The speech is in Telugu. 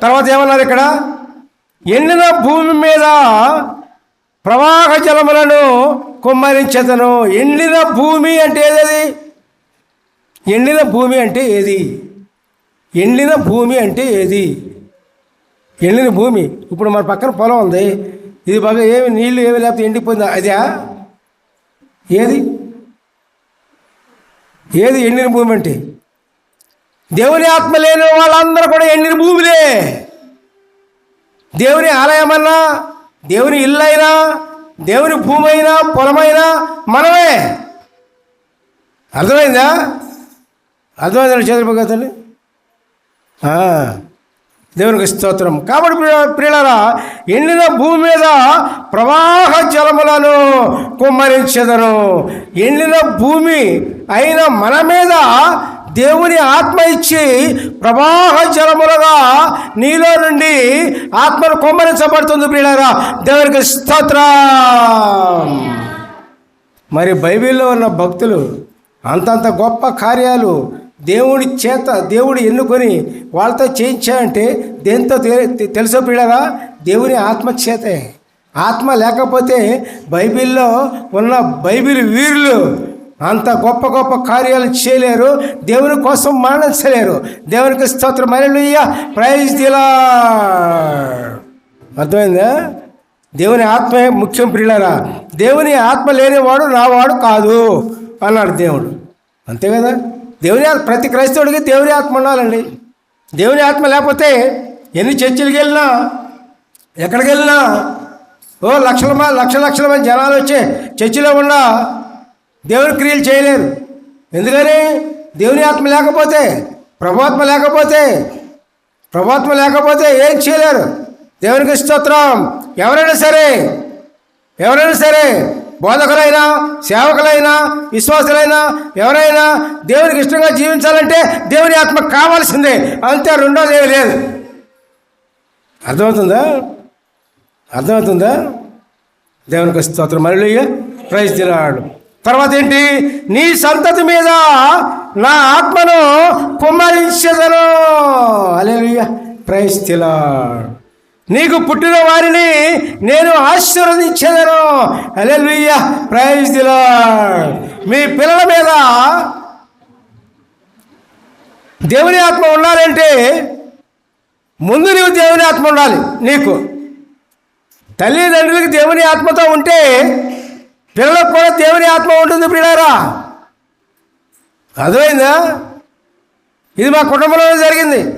తర్వాత ఏమన్నారు ఇక్కడ? ఎండిన భూమి మీద ప్రవాహ జలములను కుమ్మరించెదను. ఎండిన భూమి అంటే ఏది? ఎండిన భూమి అంటే ఏది? ఎండిన భూమి అంటే ఏది? ఎండిన భూమి. ఇప్పుడు మన పక్కన పొలం ఉంది, ఇది బాగా ఏమి నీళ్లు ఏమి లేకపోతే ఎండిపోయిందా? అదే ఏది? ఏది ఎండిన భూమి అంటే? దేవుని ఆత్మ లేని వాళ్ళందరూ కూడా ఎండిన భూమిలే. దేవుని ఆలయమన్నా, దేవుని ఇల్లు అయినా, దేవుని భూమి అయినా, పొలమైనా మనమే. అర్థమైందా? అర్థమైందా చంద్రబాబు? దేవునికి స్తోత్రం. కాబట్టి ప్రియులారా, ఎండిన భూమి మీద ప్రవాహ జలములను కుమ్మరించెదను. ఎండిన భూమి అయిన మన మీద దేవుని ఆత్మ ఇచ్చి ప్రవాహ జలములుగా నీలో నుండి ఆత్మను కుమ్మరించబడుతుంది. ప్రియులారా, దేవునికి స్తోత్రం. మరి బైబిల్లో ఉన్న భక్తులు అంతంత గొప్ప కార్యాలు దేవుడి చేత దేవుడు ఎన్నుకొని వాళ్ళతో చేయించాయంటే దేంతో తెలుసో ప్రియులారా? దేవుని ఆత్మ చేతే. ఆత్మ లేకపోతే బైబిల్లో ఉన్న బైబిల్ వీరులు అంత గొప్ప గొప్ప కార్యాలు చేయలేరు, దేవుని కోసం మరణించలేరు. దేవునికి స్తోత్రం. హల్లెలూయా, ప్రైజ్ ది లార్డ్. అర్థమైందా? దేవుని ఆత్మే ముఖ్యం ప్రియులారా. దేవుని ఆత్మ లేనివాడు నావాడు కాదు అన్నాడు దేవుడు. అంతే కదా? దేవుని ప్రతి క్రైస్తవుడికి దేవుని ఆత్మ ఉండాలండి. దేవుని ఆత్మ లేకపోతే ఎన్ని చర్చిలకు వెళ్ళినా, ఎక్కడికి వెళ్ళినా లక్షల మంది జనాలు వచ్చే చర్చిలో ఉన్న దేవుని క్రియలు చేయలేరు. ఎందుకని? దేవుని ఆత్మ లేకపోతే, ప్రభువాత్మ లేకపోతే ఏం చేయలేరు. దేవునికి స్తోత్రం. ఎవరైనా సరే బోధకులైనా, సేవకులైనా, విశ్వాసులైనా ఎవరైనా దేవునికి ఇష్టంగా జీవించాలంటే దేవుని ఆత్మ కావాల్సిందే. అంతే, రెండోది ఏమీ లేదు. అర్థమవుతుందా? దేవునికి స్తోత్రం. హల్లెలూయా, ప్రైజ్ ది లార్డ్. తర్వాత ఏంటి? నీ సంతతి మీద నా ఆత్మను కుమ్మరించెదను. హల్లెలూయా, ప్రైజ్ ది లార్డ్. నీకు పుట్టిన వారిని నేను ఆశీర్వదించెదను. హల్లెలూయా, ప్రైజ్ ది లార్డ్. మీ పిల్లల మీద దేవుని ఆత్మ ఉండాలంటే ముందు నీవు దేవుని ఆత్మ ఉండాలి. నీకు తల్లిదండ్రులకి దేవుని ఆత్మతో ఉంటే పిల్లలకు కూడా దేవుని ఆత్మ ఉంటుంది ప్రియులారా. అర్థమైందా? ఇది మా కుటుంబంలోనే జరిగింది.